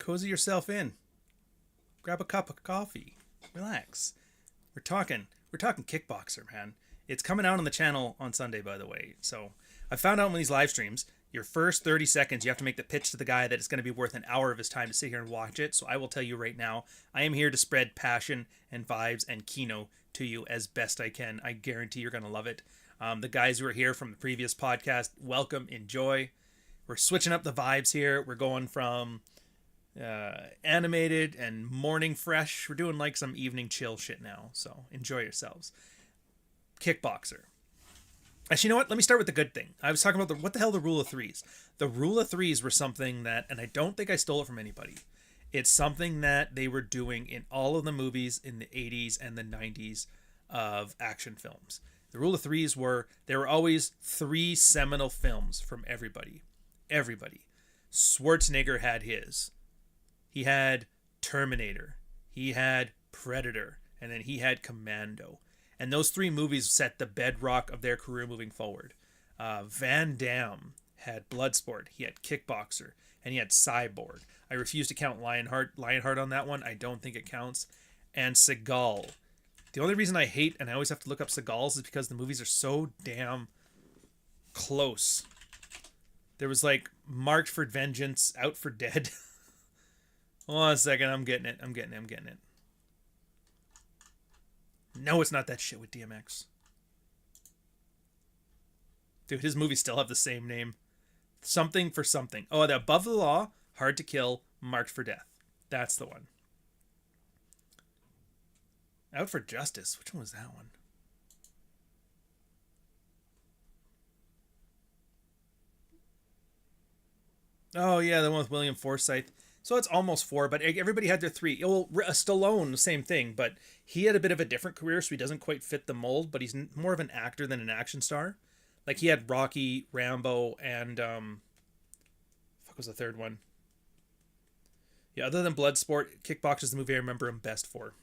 Cozy yourself in. Grab a cup of coffee. Relax. We're talking Kickboxer, man. It's coming out on the channel on Sunday, by the way. So I found out in these live streams, your first 30 seconds, you have to make the pitch to the guy that it's going to be worth an hour of his time to sit here and watch it. So I will tell you right now, I am here to spread passion and vibes and kino to you as best I can. I guarantee you're going to love it. The guys who are here from the previous podcast, welcome, enjoy. We're switching up the vibes here. We're going from animated and morning fresh. We're doing like some evening chill shit now. So enjoy yourselves. Kickboxer. Actually, you know what? Let me start with the good thing. I was talking about what the hell the rule of threes. The rule of threes were something that, and I don't think I stole it from anybody. It's something that they were doing in all of the movies in the 80s and the 90s of action films. The rule of threes were, there were always three seminal films from everybody. Everybody. Schwarzenegger had his. He had Terminator. He had Predator. And then he had Commando. And those three movies set the bedrock of their career moving forward. Van Damme had Bloodsport. He had Kickboxer. And he had Cyborg. I refuse to count Lionheart on that one. I don't think it counts. And Seagal. The only reason I hate, and I always have to look up Seagals, is because the movies are so damn close. There was like Marked for Vengeance, Out for Dead. Hold on a second, I'm getting it. No, it's not that shit with DMX. Dude, his movies still have the same name. Something for Something. Oh, the Above the Law, Hard to Kill, Marked for Death. That's the one. Out for Justice. Which one was that one? Oh, yeah, the one with William Forsythe. So it's almost four, but everybody had their three. Well, Stallone, same thing, but he had a bit of a different career, so he doesn't quite fit the mold, but he's more of an actor than an action star. Like, he had Rocky, Rambo, and, fuck was the third one? Yeah, other than Bloodsport, Kickboxer is the movie I remember him best for.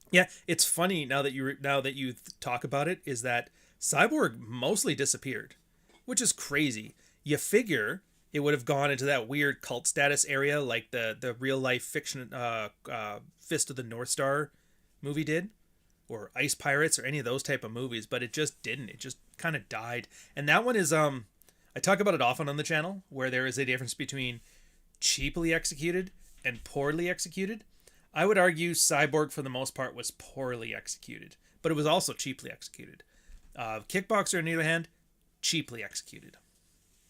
Yeah, it's funny now that you talk about it, is that Cyborg mostly disappeared, which is crazy. You figure it would have gone into that weird cult status area like the real life fiction Fist of the North Star movie did, or Ice Pirates, or any of those type of movies, but it just didn't. It just kind of died. And that one is I talk about it often on the channel, where there is a difference between cheaply executed and poorly executed. I would argue Cyborg for the most part was poorly executed, but it was also cheaply executed. Kickboxer, on the other hand, cheaply executed,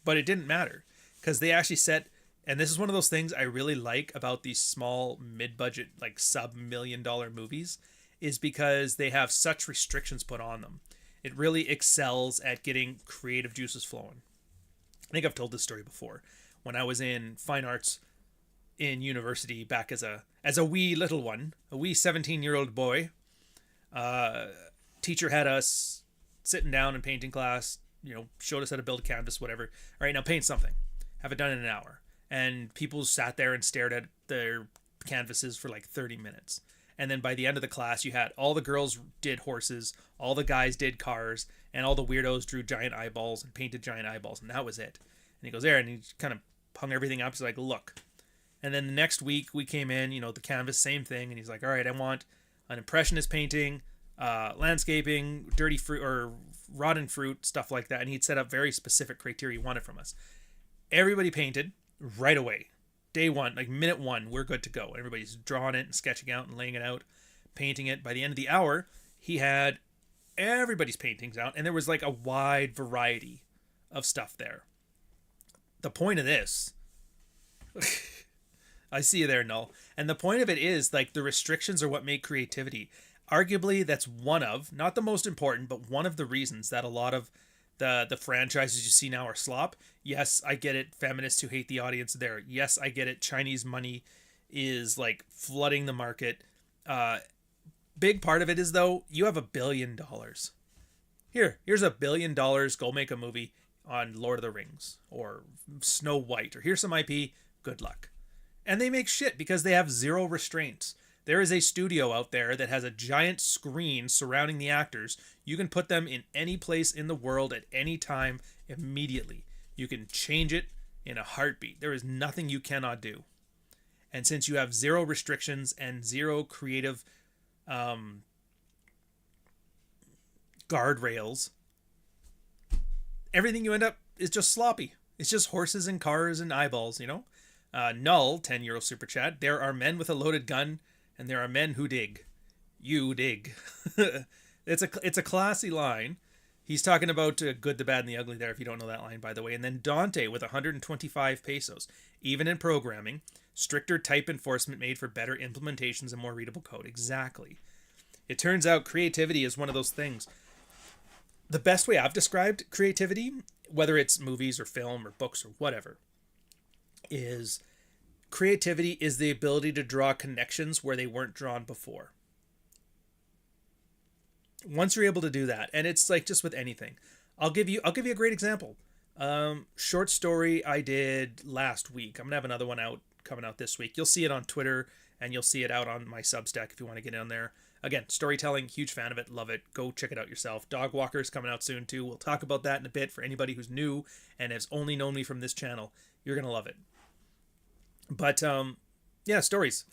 but it didn't matter. Because they actually set, and this is one of those things I really like about these small, mid-budget, like sub-$1 million movies, is because they have such restrictions put on them. It really excels at getting creative juices flowing. I think I've told this story before. When I was in fine arts in university back as a wee little one, a wee 17-year-old boy, teacher had us sitting down in painting class, showed us how to build a canvas, whatever. All right, now paint something. Have it done in an hour. And people sat there and stared at their canvases for like 30 minutes. And then by the end of the class, you had all the girls did horses, all the guys did cars, and all the weirdos drew giant eyeballs and painted giant eyeballs. And that was it. And he goes there and he kind of hung everything up. He's like, look. And then the next week we came in, the canvas, same thing. And he's like, all right, I want an impressionist painting, landscaping, dirty fruit or rotten fruit, stuff like that. And he'd set up very specific criteria he wanted from us. Everybody painted right away. Day one, like minute one, we're good to go. Everybody's drawing it and sketching out and laying it out, painting it. By the end of the hour, he had everybody's paintings out, and there was like a wide variety of stuff there. The point of this, I see you there, Null. And the point of it is, like, the restrictions are what make creativity. Arguably, that's one of, not the most important, but one of the reasons that a lot of the franchises you see now are slop. Yes, I get it. Feminists who hate the audience there. Yes, I get it. Chinese money is like flooding the market. Big part of it is, though, you have $1 billion. Here's $1 billion. Go make a movie on Lord of the Rings or Snow White, or here's some IP. Good luck. And they make shit because they have zero restraints. There is a studio out there that has a giant screen surrounding the actors. You can put them in any place in the world at any time immediately. You can change it in a heartbeat. There is nothing you cannot do. And since you have zero restrictions and zero creative um, guardrails, everything you end up is just sloppy. It's just horses and cars and eyeballs, you know? Null, €10 super chat. There are men with a loaded gun, and there are men who dig. You dig. It's a classy line. He's talking about good, the bad, and the ugly there, if you don't know that line, by the way. And then Dante with 125 pesos. Even in programming, stricter type enforcement made for better implementations and more readable code. Exactly. It turns out creativity is one of those things. The best way I've described creativity, whether it's movies or film or books or whatever, is creativity is the ability to draw connections where they weren't drawn before. Once you're able to do that, and it's like just with anything, I'll give you a great example. Short story I did last week. I'm gonna have another one coming out this week. You'll see it on Twitter and you'll see it out on my Substack if you want to get in there. Again, storytelling, huge fan of it, love it. Go check it out yourself. Dog Walker's coming out soon too. We'll talk about that in a bit. For anybody who's new and has only known me from this channel, you're gonna love it. But yeah, stories.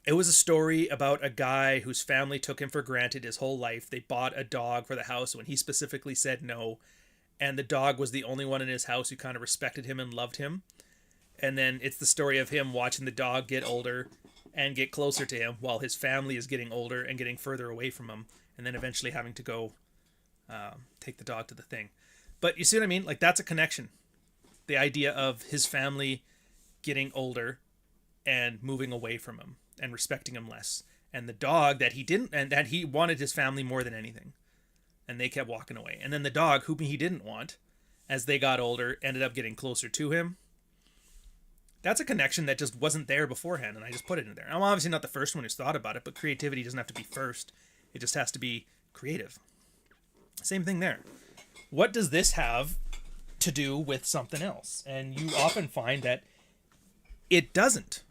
It was a story about a guy whose family took him for granted his whole life. They bought a dog for the house when he specifically said no. And the dog was the only one in his house who kind of respected him and loved him. And then it's the story of him watching the dog get older and get closer to him while his family is getting older and getting further away from him. And then eventually having to go take the dog to the thing. But you see what I mean? Like, that's a connection. The idea of his family getting older and moving away from him and respecting him less, and the dog that he wanted his family more than anything, and they kept walking away. And then the dog, whom he didn't want, as they got older, ended up getting closer to him. That's a connection that just wasn't there beforehand, and I just put it in there. I'm obviously not the first one who's thought about it, but creativity doesn't have to be first. It just has to be creative. Same thing there. What does this have to do with something else? And you often find that it doesn't.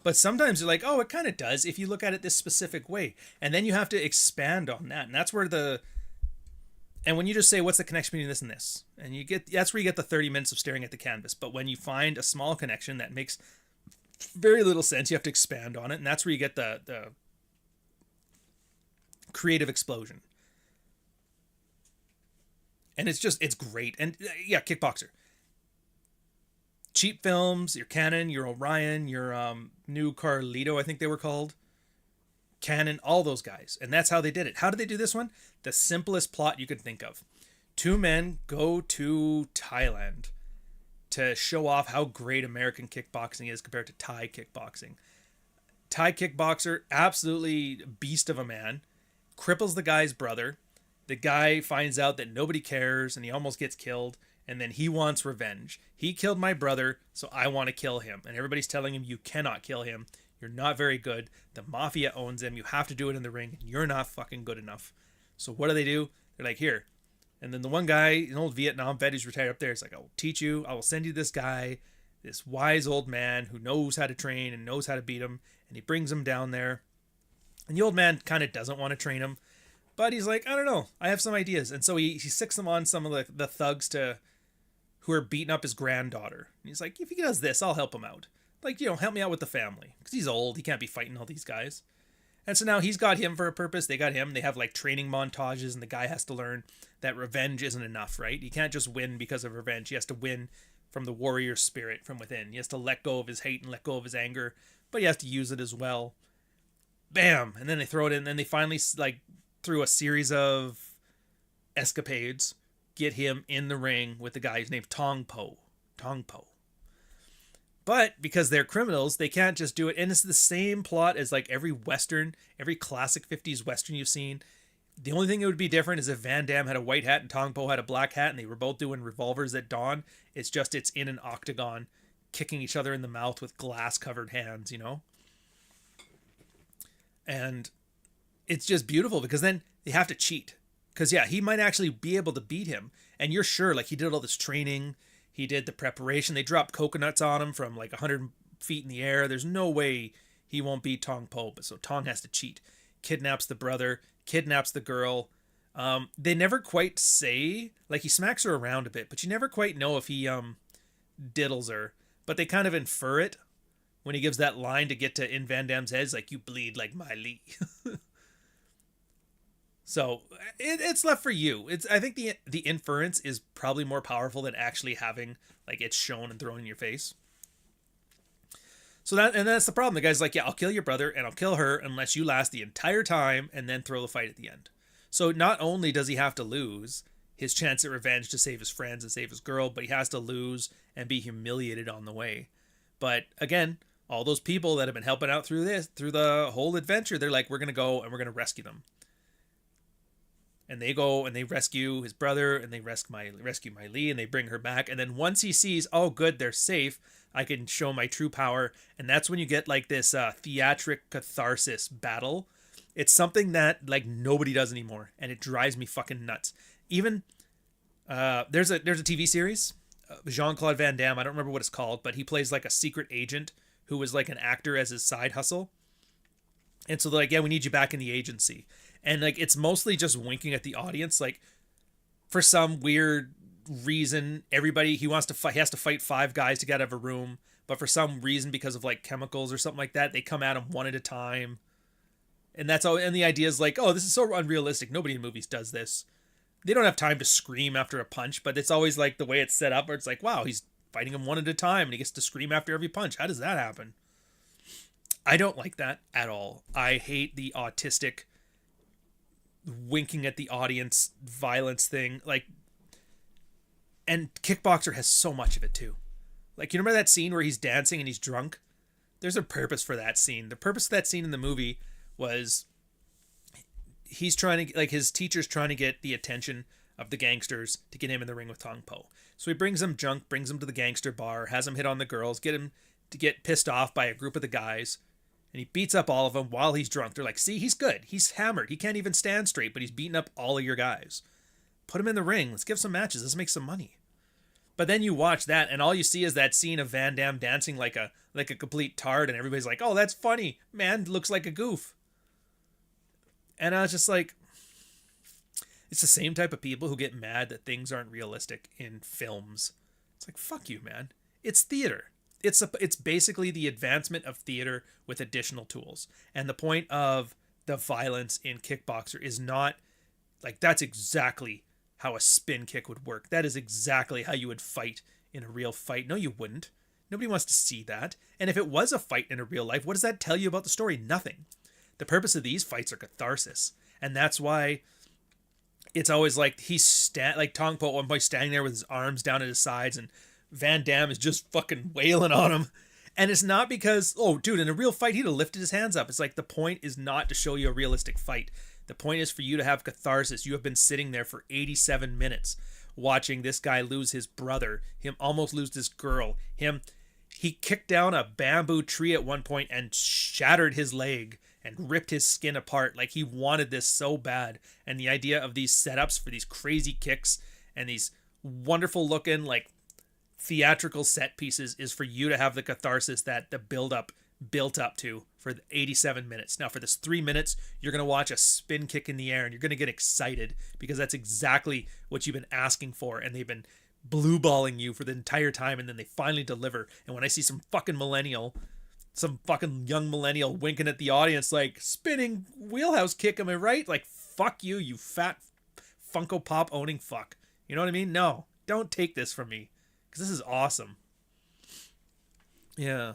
But sometimes you're like, oh, it kind of does if you look at it this specific way. And then you have to expand on that. And that's where and when you just say, what's the connection between this and this? And that's where you get the 30 minutes of staring at the canvas. But when you find a small connection that makes very little sense, you have to expand on it. And that's where you get the creative explosion. And it's great. And yeah, Kickboxer. Cheap films, your Canon, your Ohrian, your new Carlito, I think they were called. Canon, all those guys. And that's how they did it. How did they do this one? The simplest plot you could think of. Two men go to Thailand to show off how great American kickboxing is compared to Thai kickboxing. Thai kickboxer, absolutely beast of a man, cripples the guy's brother. The guy finds out that nobody cares and he almost gets killed. And then he wants revenge. He killed my brother, so I want to kill him. And everybody's telling him, you cannot kill him. You're not very good. The mafia owns him. You have to do it in the ring. You're not fucking good enough. So what do? They're like, here. And then the one guy, an old Vietnam vet who's retired up there, is like, I will teach you. I will send you this guy, this wise old man who knows how to train and knows how to beat him. And he brings him down there. And the old man kind of doesn't want to train him. But he's like, I don't know. I have some ideas. And so he sicks them on some of the thugs who are beating up his granddaughter. And he's like, if he does this, I'll help him out. Like, help me out with the family. Because he's old. He can't be fighting all these guys. And so now he's got him for a purpose. They got him. They have like training montages. And the guy has to learn that revenge isn't enough, right? He can't just win because of revenge. He has to win from the warrior spirit from within. He has to let go of his hate and let go of his anger. But he has to use it as well. Bam! And then they throw it in. And then they finally, like, through a series of escapades, get him in the ring with the guy who's named Tong Po. But because they're criminals, they can't just do it. And it's the same plot as like every Western, every classic 50s Western you've seen. The only thing that would be different is if Van Damme had a white hat and Tong Po had a black hat and they were both doing revolvers at dawn. It's in an octagon, kicking each other in the mouth with glass-covered hands, And it's just beautiful because then they have to cheat. Because, yeah, he might actually be able to beat him. And you're sure, like, he did all this training. He did the preparation. They dropped coconuts on him from, like, 100 feet in the air. There's no way he won't beat Tong Po. But so Tong has to cheat. Kidnaps the brother. Kidnaps the girl. They never quite say... Like, he smacks her around a bit. But you never quite know if he diddles her. But they kind of infer it when he gives that line to get to in Van Damme's head, it's like, you bleed like my Lee. So it's left for you. I think the inference is probably more powerful than actually having like it's shown and thrown in your face. So that's the problem. The guy's like, yeah, I'll kill your brother and I'll kill her unless you last the entire time and then throw the fight at the end. So not only does he have to lose his chance at revenge to save his friends and save his girl, but he has to lose and be humiliated on the way. But again, all those people that have been helping out through the whole adventure, they're like, we're going to go and we're going to rescue them. And they go and they rescue his brother and they rescue my Lee and they bring her back. And then once he sees, oh, good, they're safe, I can show my true power. And that's when you get like this theatric catharsis battle. It's something that like nobody does anymore. And it drives me fucking nuts. Even there's a TV series, Jean-Claude Van Damme. I don't remember what it's called, but he plays like a secret agent who was like an actor as his side hustle. And so they're like, yeah, we need you back in the agency. And like, it's mostly just winking at the audience. Like, for some weird reason, he has to fight 5 guys to get out of a room. But for some reason, because of like chemicals or something like that, they come at him one at a time. And that's all. And the idea is like, oh, this is so unrealistic. Nobody in movies does this. They don't have time to scream after a punch, but it's always like the way it's set up where it's like, wow, he's fighting him one at a time and he gets to scream after every punch. How does that happen? I don't like that at all. I hate the autistic winking at the audience violence thing. Like, and Kickboxer has so much of it too. Like, you remember that scene where he's dancing and he's drunk? There's a purpose for that scene. The purpose of that scene in the movie was he's trying to, like, his teacher's trying to get the attention of the gangsters to get him in the ring with Tong Po. So he brings him drunk, brings him to the gangster bar, has him hit on the girls, get him to get pissed off by a group of the guys. And he beats up all of them while he's drunk. They're like, see, he's good. He's hammered. He can't even stand straight, but he's beating up all of your guys. Put him in the ring. Let's give some matches. Let's make some money. But then you watch that, and all you see is that scene of Van Damme dancing like a complete tard, and everybody's like, oh, that's funny. Man looks like a goof. And I was just like, it's the same type of people who get mad that things aren't realistic in films. It's like, fuck you, man. It's theater. It's basically the advancement of theater with additional tools. And the point of the violence in Kickboxer is not like, that's exactly how a spin kick would work. That is exactly how you would fight in a real fight. No, you wouldn't. Nobody wants to see that. And if it was a fight in a real life, what does that tell you about the story? Nothing. The purpose of these fights are catharsis. And that's why it's always like like Tong Po at one point standing there with his arms down at his sides and Van Damme is just fucking wailing on him. And it's not because, oh, dude, in a real fight, he'd have lifted his hands up. It's like, the point is not to show you a realistic fight. The point is for you to have catharsis. You have been sitting there for 87 minutes watching this guy lose his brother, him almost lose his girl, he kicked down a bamboo tree at one point and shattered his leg and ripped his skin apart. Like, he wanted this so bad. And the idea of these setups for these crazy kicks and these wonderful looking, like, theatrical set pieces is for you to have the catharsis that the built up to for the 87 minutes. Now, for this 3 minutes, you're going to watch a spin kick in the air and you're going to get excited because that's exactly what you've been asking for. And they've been blue balling you for the entire time. And then they finally deliver. And when I see some fucking young millennial winking at the audience, like, spinning wheelhouse kick, am I right? Like, fuck you, you fat Funko Pop owning fuck. You know what I mean? No, don't take this from me. This is awesome. Yeah.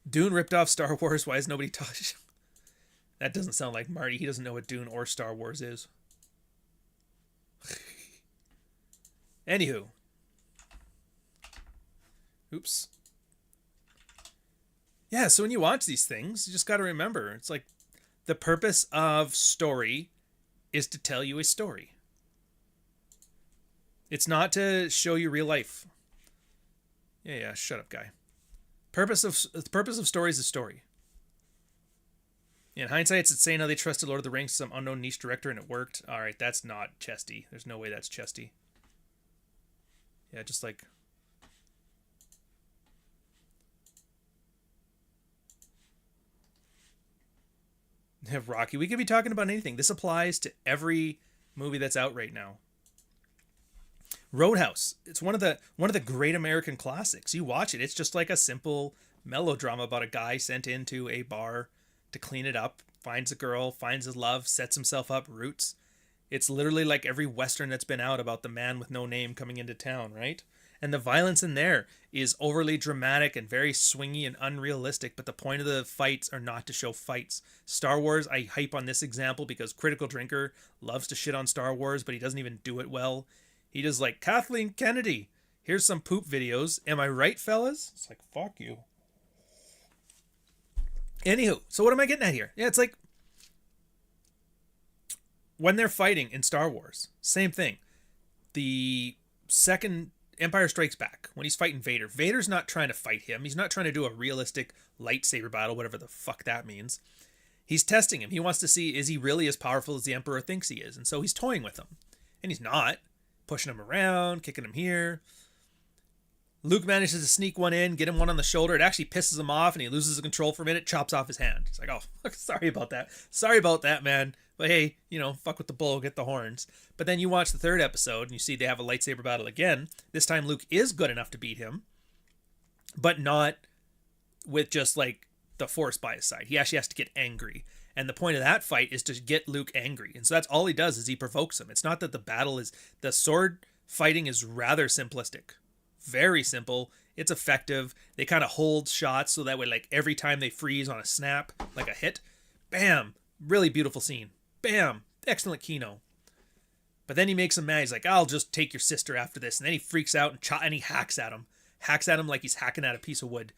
Dune ripped off Star Wars. Why is nobody touched? That doesn't sound like Marty. He doesn't know what Dune or Star Wars is. Anywho. Oops. Yeah, so when you watch these things, you just got to remember, it's like the purpose of story is to tell you a story. It's not to show you real life. Yeah, shut up, guy. The purpose of story is a story. In hindsight, it's saying how they trusted Lord of the Rings to some unknown niche director and it worked. All right, that's not chesty. There's no way that's chesty. Yeah, just like... Rocky. We could be talking about anything. This applies to every movie that's out right now. Roadhouse. It's one of the great American classics. You watch it, it's just like a simple melodrama about a guy sent into a bar to clean it up, finds a girl, finds his love, sets himself up, roots. It's literally like every Western that's been out about the man with no name coming into town, right? And the violence in there is overly dramatic and very swingy and unrealistic, but the point of the fights are not to show fights. Star Wars, I hype on this example because Critical Drinker loves to shit on Star Wars, but he doesn't even do it well. He does like, Kathleen Kennedy, here's some poop videos. Am I right, fellas? It's like, fuck you. Anywho, so what am I getting at here? Yeah, it's like, when they're fighting in Star Wars, same thing. The second Empire Strikes Back, when he's fighting Vader, Vader's not trying to fight him. He's not trying to do a realistic lightsaber battle, whatever the fuck that means. He's testing him. He wants to see, is he really as powerful as the Emperor thinks he is? And so he's toying with him. And he's not. Pushing him around, kicking him here. Luke manages to sneak one in, get him one on the shoulder. It actually pisses him off, and he loses the control for a minute, chops off his hand. He's like, oh, sorry about that. Sorry about that, man. But hey, fuck with the bull, get the horns. But then you watch the third episode, and you see they have a lightsaber battle again. This time Luke is good enough to beat him, but not with just, like, the Force by his side. He actually has to get angry. And the point of that fight is to get Luke angry. And so that's all he does, is he provokes him. It's not that the sword fighting is rather simplistic. Very simple. It's effective. They kind of hold shots so that way, like, every time they freeze on a snap, like a hit, bam, really beautiful scene. Bam, excellent kino. But then he makes him mad. He's like, I'll just take your sister after this. And then he freaks out and he hacks at him. Hacks at him like he's hacking at a piece of wood.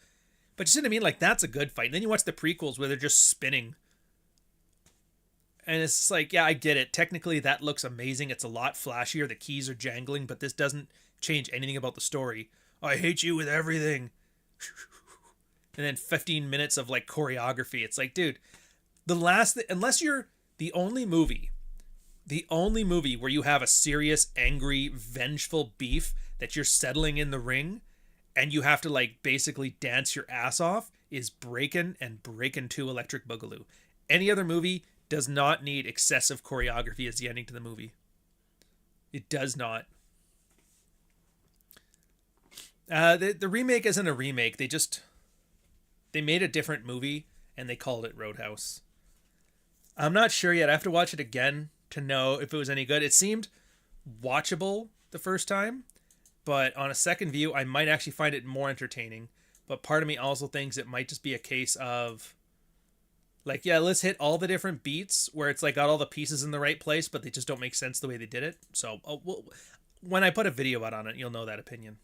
But you see what I mean? Like, that's a good fight. And then you watch the prequels where they're just spinning. And it's just like, yeah, I get it. Technically, that looks amazing. It's a lot flashier. The keys are jangling, but this doesn't change anything about the story. I hate you with everything. And then 15 minutes of, like, choreography. It's like, dude, unless you're the only movie where you have a serious, angry, vengeful beef that you're settling in the ring and you have to, like, basically dance your ass off, is Breakin' and Breakin' 2 Electric Boogaloo. Any other movie does not need excessive choreography as the ending to the movie. It does not. The remake isn't a remake. They made a different movie and they called it Roadhouse. I'm not sure yet. I have to watch it again to know if it was any good. It seemed watchable the first time, but on a second view, I might actually find it more entertaining. But part of me also thinks it might just be a case of, like, yeah, let's hit all the different beats where it's like got all the pieces in the right place, but they just don't make sense the way they did it. So when I put a video out on it, you'll know that opinion.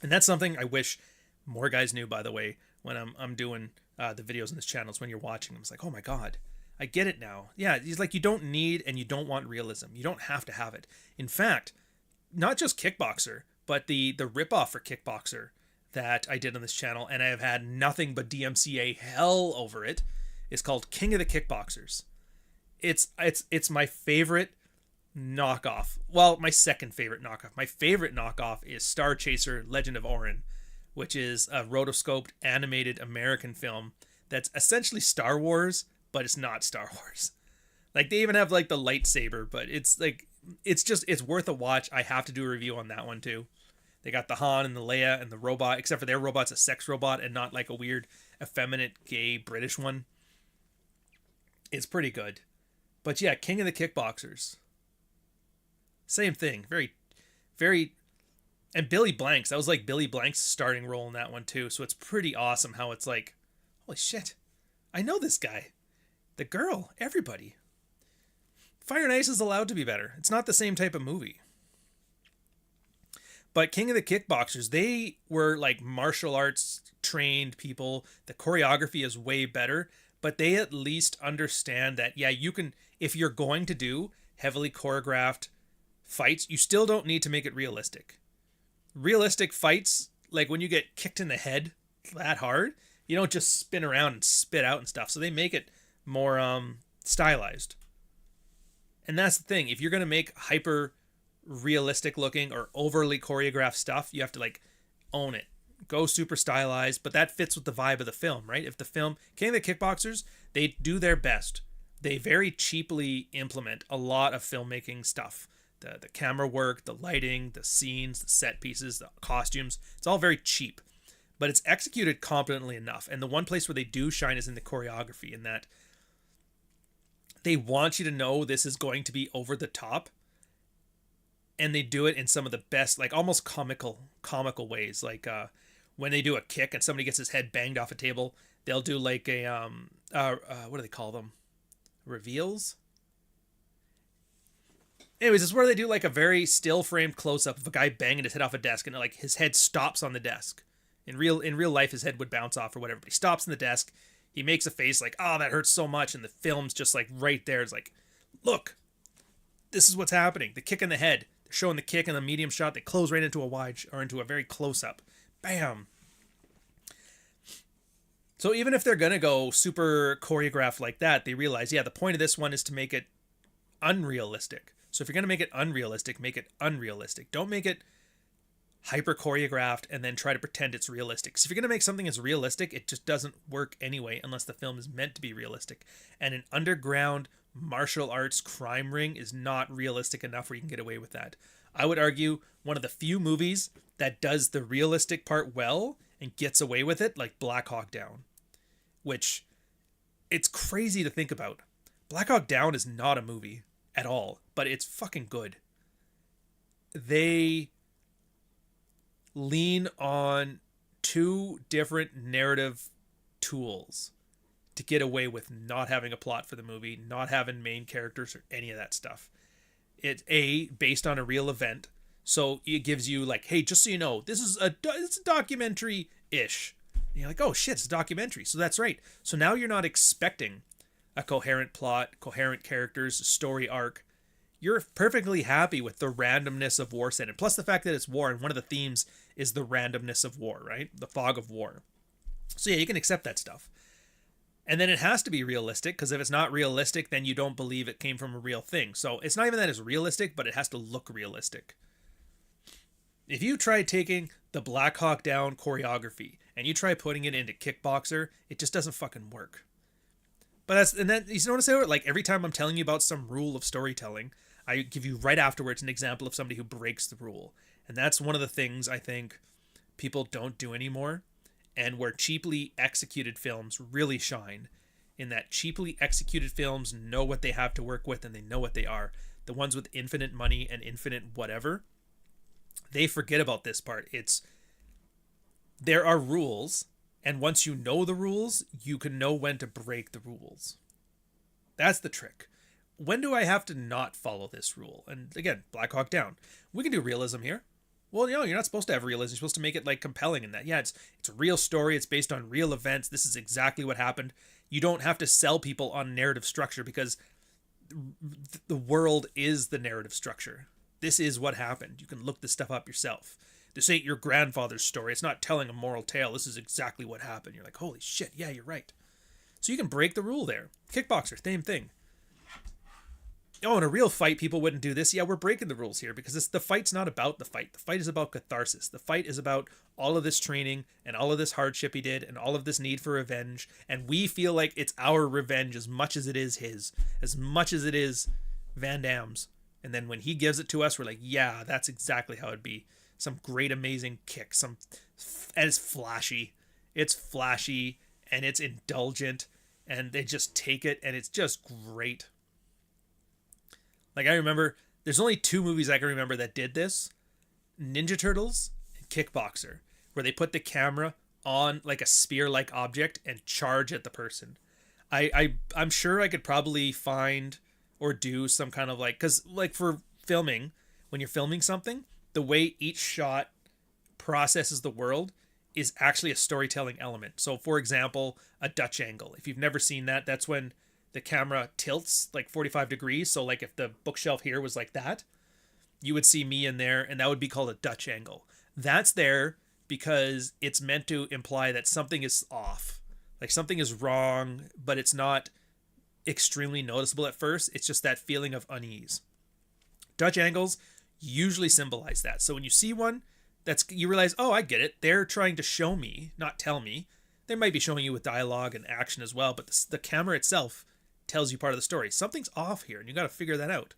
And that's something I wish more guys knew, by the way, when I'm doing the videos on this channel. Is when you're watching them. It's like, oh my God, I get it now. Yeah, he's like, you don't need and you don't want realism. You don't have to have it. In fact, not just Kickboxer, but the ripoff for Kickboxer that I did on this channel, and I have had nothing but DMCA hell over it, is called King of the Kickboxers. It's my favorite knockoff. Well, my second favorite knockoff. My favorite knockoff is Star Chaser Legend of Ohrian, which is a rotoscoped animated American film that's essentially Star Wars, but it's not Star Wars. Like, they even have, like, the lightsaber, but it's like, it's worth a watch. I have to do a review on that one too. They got the Han and the Leia and the robot, except for their robot's a sex robot and not like a weird effeminate gay British one. It's pretty good. But yeah, King of the Kickboxers. Same thing. Very, very... And Billy Blanks. That was like Billy Blanks' starting role in that one too. So it's pretty awesome how it's like, holy shit, I know this guy. The girl. Everybody. Fire and Ice is allowed to be better. It's not the same type of movie. But King of the Kickboxers, they were like martial arts trained people. The choreography is way better. But they at least understand that, yeah, you can, if you're going to do heavily choreographed fights, you still don't need to make it realistic. Realistic fights, like when you get kicked in the head that hard, you don't just spin around and spit out and stuff. So they make it more stylized. And that's the thing. If you're going to make hyper realistic looking or overly choreographed stuff, you have to like own it. Go super stylized, but that fits with the vibe of the film, right? If the film, King of the Kickboxers, they do their best. They very cheaply implement a lot of filmmaking stuff. The camera work, the lighting, the scenes, the set pieces, the costumes. It's all very cheap. but it's executed competently enough. And the one place where they do shine is in the choreography, in that they want you to know this is going to be over the top, and they do it in some of the best, like almost comical ways. Like when they do a kick and somebody gets his head banged off a table, they'll do like a what do they call them? Reveals. Anyways, it's where they do like a very still frame close up of a guy banging his head off a desk, and like his head stops on the desk. In real life, his head would bounce off or whatever, but he stops on the desk. He makes a face like, "Oh, that hurts so much," and the film's just like right there. It's like, look, this is what's happening. The kick in the head. They're showing the kick in the medium shot. They close right into a wide or into a very close up. Bam. So even if they're gonna go super choreographed like that, they realize, yeah, the point of this one is to make it unrealistic. So if you're gonna make it unrealistic, make it unrealistic. Don't make it hyper choreographed and then try to pretend it's realistic. So if you're gonna make something as realistic, it just doesn't work anyway unless the film is meant to be realistic. And an underground martial arts crime ring is not realistic enough where you can get away with that. I would argue one of the few movies that does the realistic part well and gets away with it, like Black Hawk Down, which it's crazy to think about. Black Hawk Down is not a movie at all, but it's fucking good. They lean on two different narrative tools to get away with not having a plot for the movie, not having main characters or any of that stuff. It's based on a real event, so it gives you like, hey, just so you know, it's a documentary-ish. And you're like, oh shit, it's a documentary. So that's right. So now you're not expecting a coherent plot, coherent characters, a story arc. You're perfectly happy with the randomness of war setting. Plus the fact that it's war, and one of the themes is the randomness of war, right? The fog of war. So yeah, you can accept that stuff. And then it has to be realistic, because if it's not realistic, then you don't believe it came from a real thing. So it's not even that it's realistic, but it has to look realistic. If you try taking the Black Hawk Down choreography and you try putting it into Kickboxer, it just doesn't fucking work. But you know what I say? Like every time I'm telling you about some rule of storytelling, I give you right afterwards an example of somebody who breaks the rule. And that's one of the things I think people don't do anymore, and where cheaply executed films really shine, in that cheaply executed films know what they have to work with and they know what they are. The ones with infinite money and infinite whatever, they forget about this part. There are rules, and once you know the rules, you can know when to break the rules. That's the trick. When do I have to not follow this rule? And again, Black Hawk Down. We can do realism here. Well, you know, you're not supposed to have realism. You're supposed to make it like compelling in that. Yeah, it's a real story. It's based on real events. This is exactly what happened. You don't have to sell people on narrative structure, because the world is the narrative structure. This is what happened. You can look this stuff up yourself. This ain't your grandfather's story. It's not telling a moral tale. This is exactly what happened. You're like, holy shit, yeah, you're right. So you can break the rule there. Kickboxer, same thing. Oh, in a real fight, people wouldn't do this. Yeah, we're breaking the rules here, because the fight's not about the fight. The fight is about catharsis. The fight is about all of this training and all of this hardship he did and all of this need for revenge. And we feel like it's our revenge as much as it is his, as much as it is Van Damme's. And then when he gives it to us, we're like, yeah, that's exactly how it'd be. Some great, amazing kick. And it's flashy. It's flashy and it's indulgent, and they just take it, and it's just great. Like, I remember, there's only two movies I can remember that did this. Ninja Turtles and Kickboxer, where they put the camera on like a spear-like object and charge at the person. I'm sure I could probably find or do some kind of like, because like for filming, when you're filming something, the way each shot processes the world is actually a storytelling element. So for example, a Dutch angle. If you've never seen that, that's when the camera tilts like 45 degrees. So like if the bookshelf here was like that, you would see me in there, and that would be called a Dutch angle. That's there because it's meant to imply that something is off. Like something is wrong, but it's not extremely noticeable at first. It's just that feeling of unease. Dutch angles usually symbolize that. So when you see one, you realize, oh, I get it. They're trying to show me, not tell me. They might be showing you with dialogue and action as well, but the camera itself tells you part of the story. Something's off here, and you got to figure that out.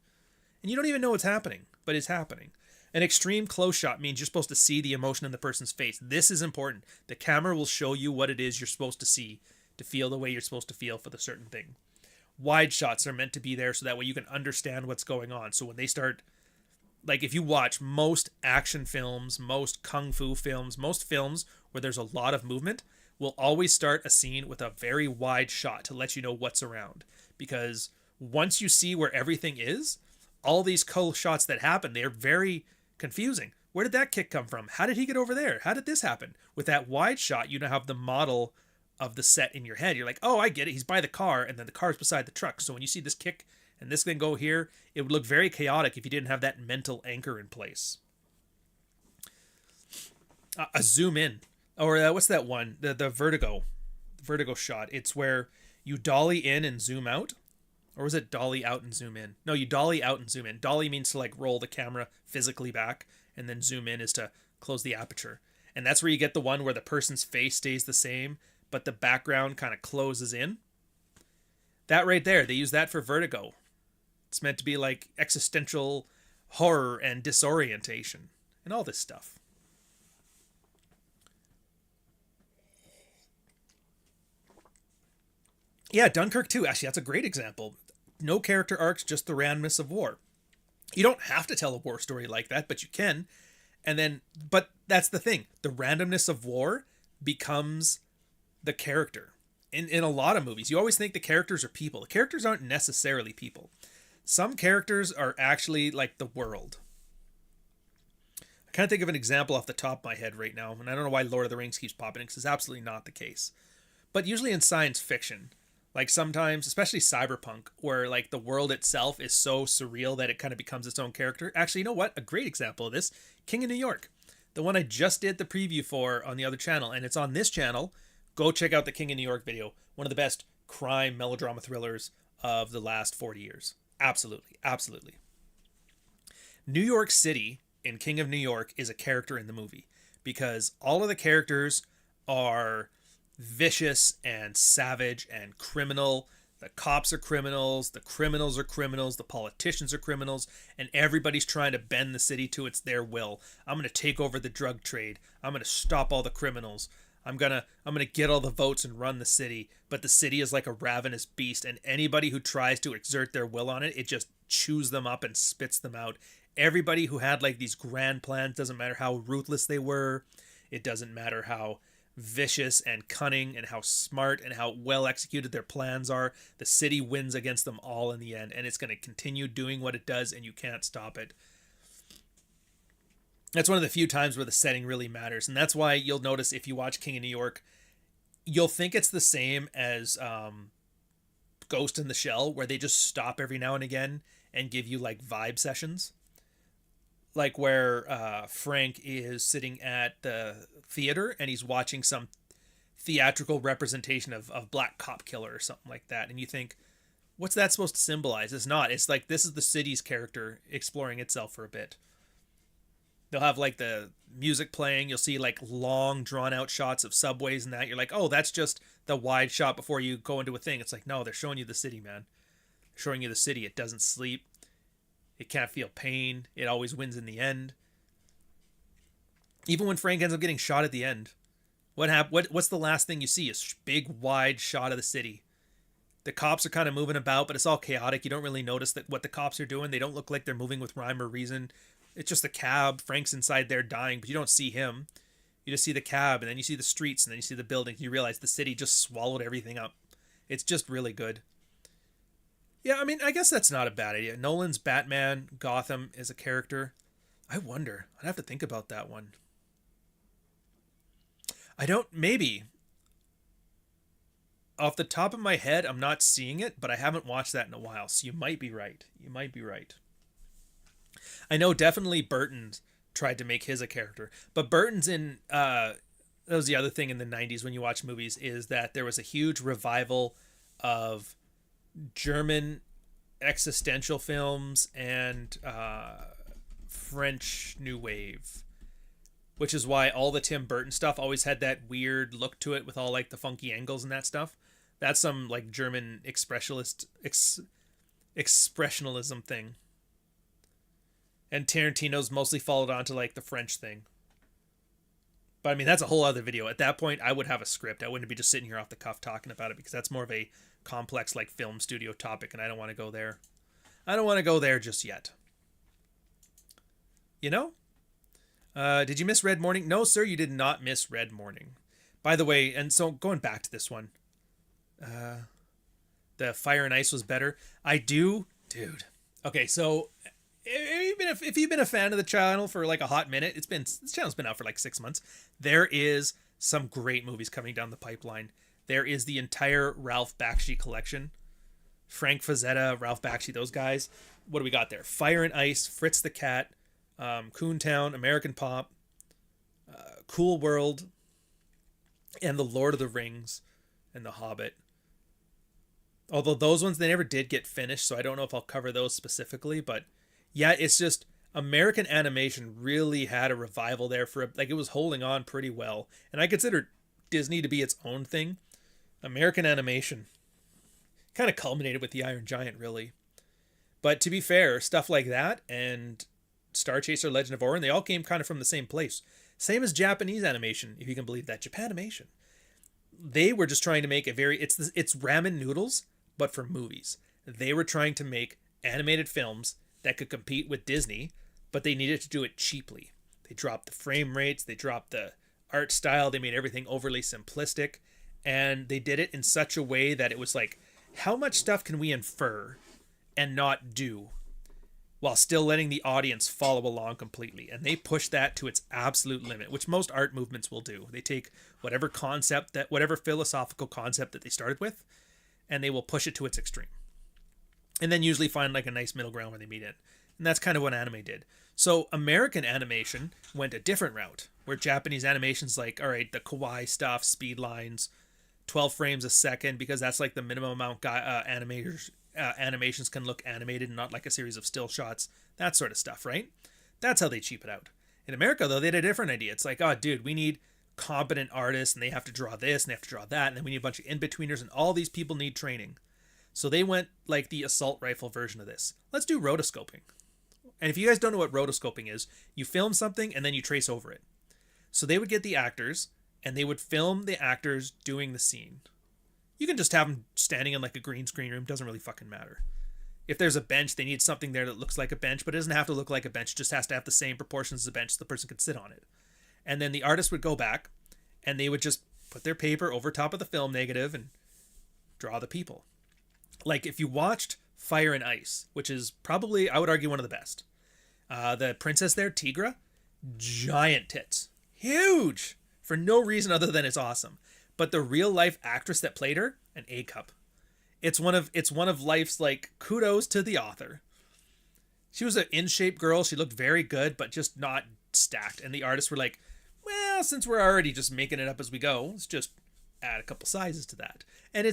And you don't even know what's happening, but it's happening. An extreme close shot means you're supposed to see the emotion in the person's face. This is important. The camera will show you what it is you're supposed to see to feel the way you're supposed to feel for the certain thing. Wide shots are meant to be there so that way you can understand what's going on. So when they start, like if you watch most action films, most kung fu films, most films where there's a lot of movement, will always start a scene with a very wide shot to let you know what's around. Because once you see where everything is, all these close shots that happen, they're very confusing. Where did that kick come from? How did he get over there? How did this happen? With that wide shot, you now have the model of the set in your head. You're like, oh, I get it. He's by the car, and then the car's beside the truck. So when you see this kick and this thing go here, it would look very chaotic if you didn't have that mental anchor in place. A zoom in. Or what's that one? The vertigo shot. It's where you dolly in and zoom out. Or was it dolly out and zoom in? No, you dolly out and zoom in. Dolly means to like roll the camera physically back, and then zoom in is to close the aperture. And that's where you get the one where the person's face stays the same, but the background kind of closes in. That right there, they use that for vertigo. It's meant to be like existential horror and disorientation and all this stuff. Yeah, Dunkirk too. Actually, that's a great example. No character arcs, just the randomness of war. You don't have to tell a war story like that, but you can. And then, but that's the thing. The randomness of war becomes the character. In a lot of movies, you always think the characters are people. The characters aren't necessarily people. Some characters are actually like the world. I can't think of an example off the top of my head right now, and I don't know why Lord of the Rings keeps popping in, because it's absolutely not the case. But usually in science fiction, like sometimes, especially cyberpunk, where like the world itself is so surreal that it kind of becomes its own character. Actually, you know what? A great example of this, King of New York. The one I just did the preview for on the other channel, and it's on this channel. Go check out the King of New York video. One of the best crime melodrama thrillers of the last 40 years. Absolutely. Absolutely. New York City in King of New York is a character in the movie because all of the characters are vicious and savage and criminal. The cops are criminals, the criminals are criminals, the politicians are criminals, and everybody's trying to bend the city to their will. I'm going to take over the drug trade. I'm going to stop all the criminals. I'm gonna get all the votes and run the city, but the city is like a ravenous beast, and anybody who tries to exert their will on it, it just chews them up and spits them out. Everybody who had like these grand plans, doesn't matter how ruthless they were, it doesn't matter how vicious and cunning and how smart and how well executed their plans are, the city wins against them all in the end, and it's going to continue doing what it does, and you can't stop it. That's one of the few times where the setting really matters. And that's why you'll notice if you watch King of New York, you'll think it's the same as Ghost in the Shell, where they just stop every now and again and give you like vibe sessions. Like where Frank is sitting at the theater and he's watching some theatrical representation of Black Cop Killer or something like that. And you think, what's that supposed to symbolize? It's not. It's like this is the city's character exploring itself for a bit. They'll have like the music playing. You'll see like long drawn out shots of subways and that. You're like, oh, that's just the wide shot before you go into a thing. It's like, no, they're showing you the city, man. They're showing you the city. It doesn't sleep. It can't feel pain. It always wins in the end. Even when Frank ends up getting shot at the end, what's the last thing you see? A big wide shot of the city. The cops are kind of moving about, but it's all chaotic. You don't really notice that what the cops are doing. They don't look like they're moving with rhyme or reason. It's just the cab. Frank's inside there dying, but you don't see him. You just see the cab, and then you see the streets, and then you see the buildings. You realize the city just swallowed everything up. It's just really good. Yeah, I mean, I guess that's not a bad idea. Nolan's Batman, Gotham is a character. I wonder. I'd have to think about that one. Maybe. Off the top of my head, I'm not seeing it, but I haven't watched that in a while, so you might be right. You might be right. I know definitely Burton tried to make his a character, but Burton's in that was the other thing in the 90s when you watch movies, is that there was a huge revival of German existential films and French New Wave, which is why all the Tim Burton stuff always had that weird look to it with all like the funky angles and that stuff. That's some like German expressionism thing. And Tarantino's mostly followed on to like the French thing. But I mean, that's a whole other video. At that point, I would have a script. I wouldn't be just sitting here off the cuff talking about it because that's more of a complex like film studio topic, and I don't want to go there. I don't want to go there just yet. You know? Did you miss Red Morning? No, sir, you did not miss Red Morning. By the way, and so going back to this one, the Fire and Ice was better. I do, dude. Okay, so if you've been a fan of the channel for like a hot minute, this channel's been out for like 6 months. There is some great movies coming down the pipeline. There is the entire Ralph Bakshi collection. Frank Frazetta, Ralph Bakshi, those guys. What do we got there? Fire and Ice, Fritz the Cat, Coontown, American Pop, Cool World, and The Lord of the Rings, and The Hobbit. Although those ones, they never did get finished, so I don't know if I'll cover those specifically, but yeah, it's just American animation really had a revival there like it was holding on pretty well. And I consider Disney to be its own thing. American animation kind of culminated with the Iron Giant, really. But to be fair, stuff like that and Star Chaser Legend of Ohrian, they all came kind of from the same place. Same as Japanese animation, if you can believe that. Japanimation. They were just trying to make it's ramen noodles, but for movies. They were trying to make animated films that could compete with Disney, but they needed to do it cheaply. They dropped the frame rates, they dropped the art style, they made everything overly simplistic, and they did it in such a way that it was like, how much stuff can we infer and not do while still letting the audience follow along completely? And they push that to its absolute limit, which most art movements will do. They take whatever philosophical concept that they started with, and they will push it to its extreme. And then usually find like a nice middle ground where they meet it. And that's kind of what anime did. So American animation went a different route, where Japanese animation's like, all right, the kawaii stuff, speed lines, 12 frames a second, because that's like the minimum amount animations can look animated and not like a series of still shots, that sort of stuff, right? That's how they cheap it out. In America, though, they had a different idea. It's like, oh, dude, we need competent artists, and they have to draw this, and they have to draw that, and then we need a bunch of in-betweeners, and all these people need training. So they went like the assault rifle version of this. Let's do rotoscoping. And if you guys don't know what rotoscoping is, you film something and then you trace over it. So they would get the actors and they would film the actors doing the scene. You can just have them standing in like a green screen room. Doesn't really fucking matter. If there's a bench, they need something there that looks like a bench, but it doesn't have to look like a bench. It just has to have the same proportions as a bench so the person can sit on it. And then the artist would go back and they would just put their paper over top of the film negative and draw the people. Like if you watched Fire and Ice, which is probably, I would argue, one of the best. The princess there, Tigra, giant tits. Huge! For no reason other than it's awesome. But the real life actress that played her, an A cup. It's one of life's like kudos to the author. She was an in-shape girl. She looked very good, but just not stacked. And the artists were like, well, since we're already just making it up as we go, let's just add a couple sizes to that. And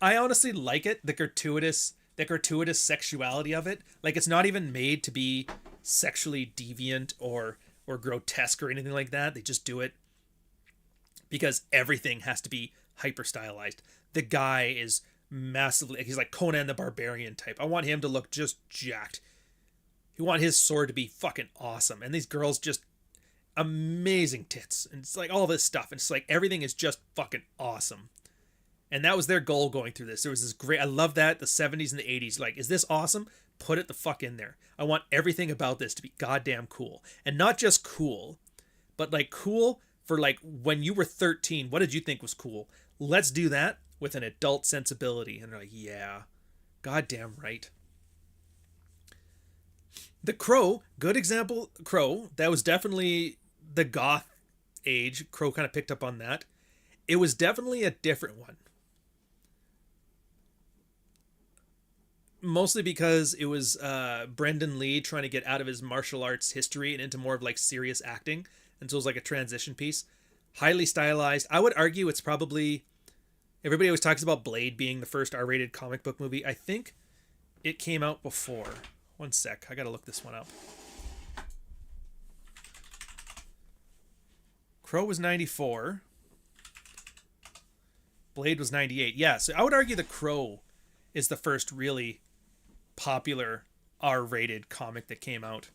I honestly like it, the gratuitous sexuality of it. Like, it's not even made to be sexually deviant or grotesque or anything like that. They just do it because everything has to be hyper stylized. The guy is massively, he's like Conan the Barbarian type. I want him to look just jacked. You want his sword to be fucking awesome. And these girls just amazing tits. And it's like all this stuff. And it's like everything is just fucking awesome. And that was their goal going through this. There was this great, I love that, the 70s and the 80s. Like, is this awesome? Put it the fuck in there. I want everything about this to be goddamn cool. And not just cool, but like cool for like when you were 13, what did you think was cool? Let's do that with an adult sensibility. And they're like, yeah, goddamn right. The Crow, good example, Crow. That was definitely the goth age. Crow kind of picked up on that. It was definitely a different one. Mostly because it was Brendan Lee trying to get out of his martial arts history and into more of like serious acting. And so it was like a transition piece. Highly stylized. I would argue it's probably... Everybody always talks about Blade being the first R-rated comic book movie. I think it came out before. One sec. I gotta look this one up. Crow was 94. Blade was 98. Yeah, so I would argue The Crow is the first really popular R-rated comic that came out.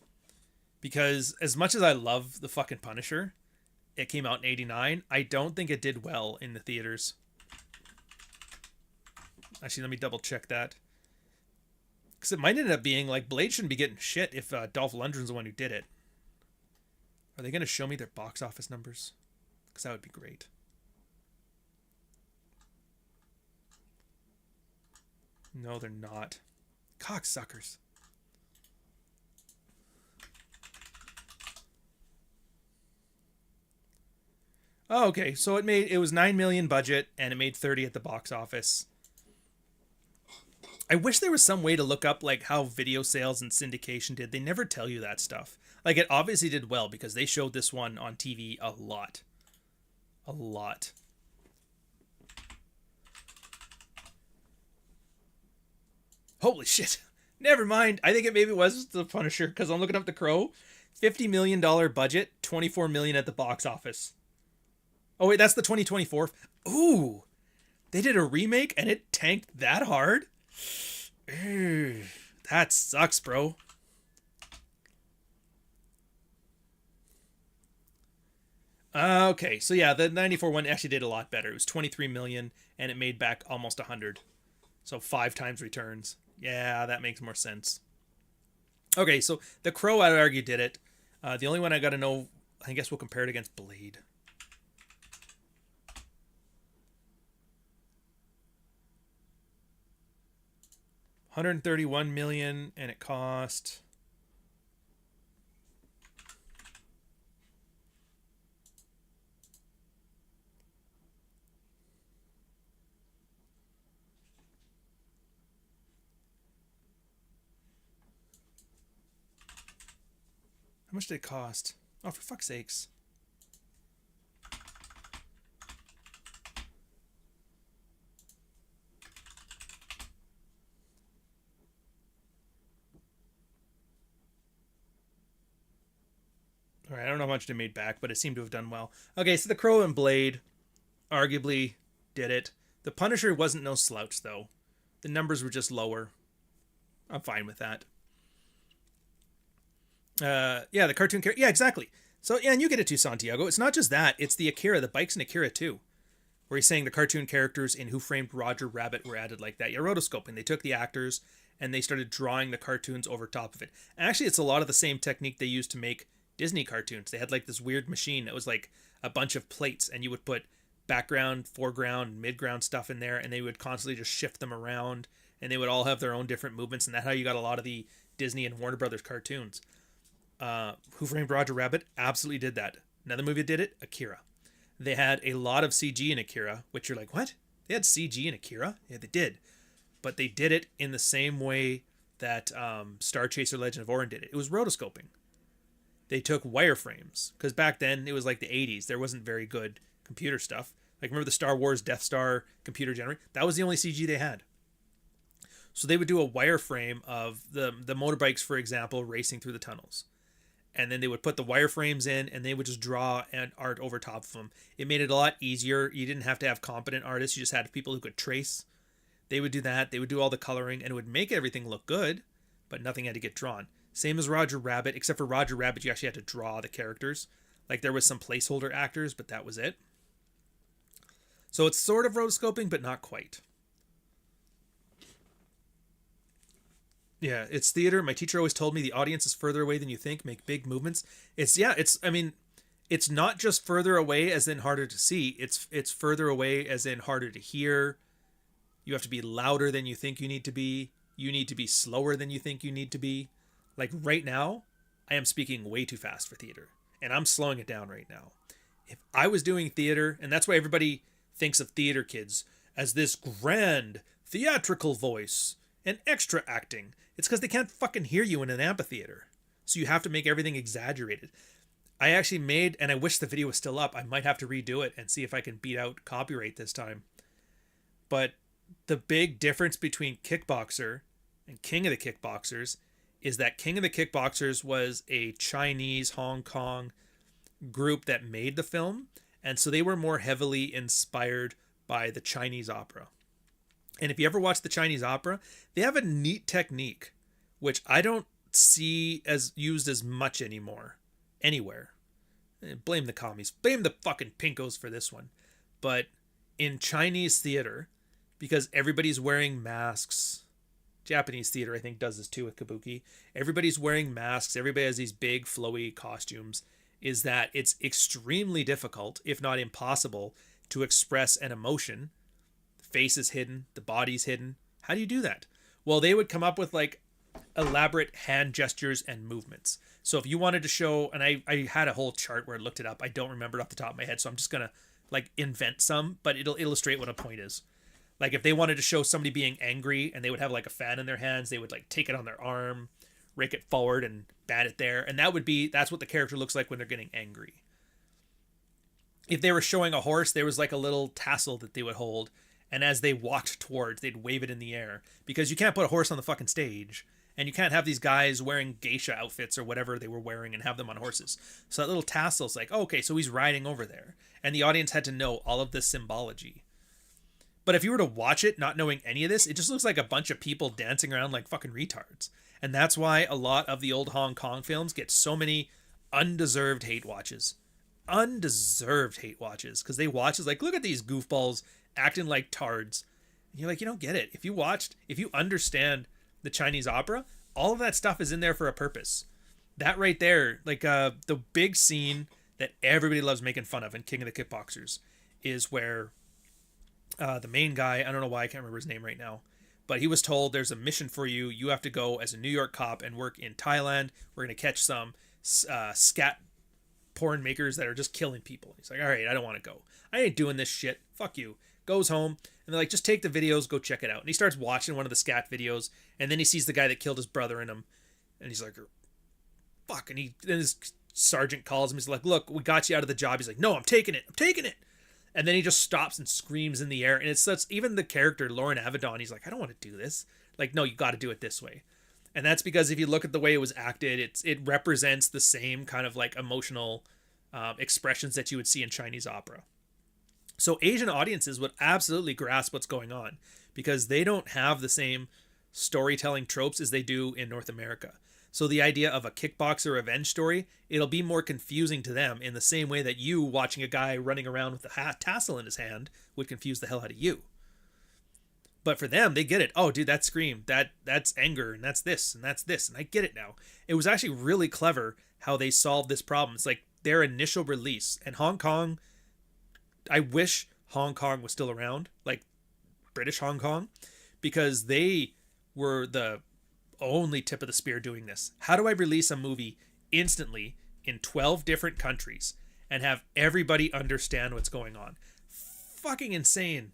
because as much as I love the fucking Punisher, it came out in '89. I don't think it did well in the theaters. Actually, let me double check that. Because it might end up being like Blade shouldn't be getting shit if Dolph Lundgren's the one who did it. Are they going to show me their box office numbers? Because that would be great. No, they're not. Cocksuckers. Oh, okay. So it was 9 million budget and it made 30 at the box office. I wish there was some way to look up like how video sales and syndication did. They never tell you that stuff. Like it obviously did well because they showed this one on TV a lot. A lot. Holy shit. Never mind. I think it maybe was the Punisher because I'm looking up The Crow. $50 million budget, 24 million at the box office. Oh wait, that's the 2024. Ooh. They did a remake and it tanked that hard? That sucks, bro. Okay, so yeah, the 94 one actually did a lot better. It was 23 million and it made back almost 100. So 5 times returns. Yeah, that makes more sense. Okay, so The Crow, I would argue, did it. The only one I got to know, I guess we'll compare it against Blade. $131 million, and it cost... How much did it cost? Oh, for fuck's sakes. All right, I don't know how much they made back, but it seemed to have done well. Okay, so The Crow and Blade arguably did it. The Punisher wasn't no slouch, though. The numbers were just lower. I'm fine with that. Yeah, the cartoon character. Yeah, exactly. So, yeah, and you get it too, Santiago. It's not just that. It's the Akira, the bikes in Akira, too. Where he's saying the cartoon characters in Who Framed Roger Rabbit were added like that. Yeah, rotoscoping. They took the actors and they started drawing the cartoons over top of it. And actually, it's a lot of the same technique they used to make Disney cartoons. They had like this weird machine that was like a bunch of plates, and you would put background, foreground, midground stuff in there, and they would constantly just shift them around, and they would all have their own different movements, and that's how you got a lot of the Disney and Warner Brothers cartoons. Who Framed Roger Rabbit absolutely did that. Another movie that did it, Akira. They had a lot of CG in Akira, which you're like, what? They had CG in Akira? Yeah, they did. But they did it in the same way that Star Chaser Legend of Ohrian did it. It was rotoscoping. They took wireframes, because back then it was like the 80s. There wasn't very good computer stuff. Like, remember the Star Wars Death Star computer generator? That was the only CG they had. So they would do a wireframe of the motorbikes, for example, racing through the tunnels. And then they would put the wireframes in, and they would just draw an art over top of them. It made it a lot easier. You didn't have to have competent artists. You just had people who could trace. They would do that. They would do all the coloring, and it would make everything look good, but nothing had to get drawn. Same as Roger Rabbit, except for Roger Rabbit, you actually had to draw the characters. Like, there was some placeholder actors, but that was it. So it's sort of rotoscoping, but not quite. Yeah, it's theater. My teacher always told me the audience is further away than you think. Make big movements. It's not just further away as in harder to see. It's further away as in harder to hear. You have to be louder than you think you need to be. You need to be slower than you think you need to be. Like right now, I am speaking way too fast for theater, and I'm slowing it down right now. If I was doing theater, and that's why everybody thinks of theater kids as this grand theatrical voice and extra acting, it's because they can't fucking hear you in an amphitheater. So you have to make everything exaggerated. I actually made, and I wish the video was still up, I might have to redo it and see if I can beat out copyright this time. But the big difference between Kickboxer and King of the Kickboxers is that King of the Kickboxers was a Chinese, Hong Kong group that made the film. And so they were more heavily inspired by the Chinese opera. And if you ever watch the Chinese opera, they have a neat technique, which I don't see as used as much anymore anywhere. Blame the commies, blame the fucking pinkos for this one. But in Chinese theater, because everybody's wearing masks, Japanese theater I think does this too with kabuki, everybody's wearing masks, everybody has these big flowy costumes, is that it's extremely difficult, if not impossible, to express an emotion. The face is hidden, the body's hidden. How do you do that? Well, they would come up with like elaborate hand gestures and movements. So if you wanted to show, and I had a whole chart where I looked it up. I don't remember it off the top of my head, so I'm just gonna like invent some, but it'll illustrate what a point is. Like if they wanted to show somebody being angry and they would have like a fan in their hands, they would like take it on their arm, rake it forward and bat it there. And that's what the character looks like when they're getting angry. If they were showing a horse, there was like a little tassel that they would hold. And as they walked towards, they'd wave it in the air. Because you can't put a horse on the fucking stage. And you can't have these guys wearing geisha outfits or whatever they were wearing and have them on horses. So that little tassel's like, oh, okay, so he's riding over there. And the audience had to know all of this symbology. But if you were to watch it not knowing any of this, it just looks like a bunch of people dancing around like fucking retards. And that's why a lot of the old Hong Kong films get so many undeserved hate watches. Undeserved hate watches. Because they watch is like, look at these goofballs acting like tards. And you're like, you don't get it. If you understand the Chinese opera, all of that stuff is in there for a purpose. That right there, like the big scene that everybody loves making fun of in King of the Kickboxers is where the main guy, I don't know why I can't remember his name right now, but he was told there's a mission for you. You have to go as a New York cop and work in Thailand. We're going to catch some scat porn makers that are just killing people. He's like, all right, I don't want to go. I ain't doing this shit. Fuck you. Goes home and they're like, just take the videos, go check it out. And he starts watching one of the scat videos and then he sees the guy that killed his brother in him. And he's like, fuck. And then his sergeant calls him. He's like, look, we got you out of the job. He's like, no, I'm taking it. And then he just stops and screams in the air. And it's even the character, Lauren Avedon, he's like, I don't want to do this. Like, no, you got to do it this way. And that's because if you look at the way it was acted, it represents the same kind of like emotional expressions that you would see in Chinese opera. So Asian audiences would absolutely grasp what's going on because they don't have the same storytelling tropes as they do in North America. So the idea of a kickboxer revenge story, it'll be more confusing to them in the same way that you watching a guy running around with a tassel in his hand would confuse the hell out of you. But for them, they get it. Oh, dude, that scream, that's anger, and that's this, and that's this, and I get it now. It was actually really clever how they solved this problem. It's like their initial release. And Hong Kong, I wish Hong Kong was still around, like British Hong Kong, because they were the only tip of the spear doing this. How do I release a movie instantly in 12 different countries and have everybody understand what's going on? Fucking insane.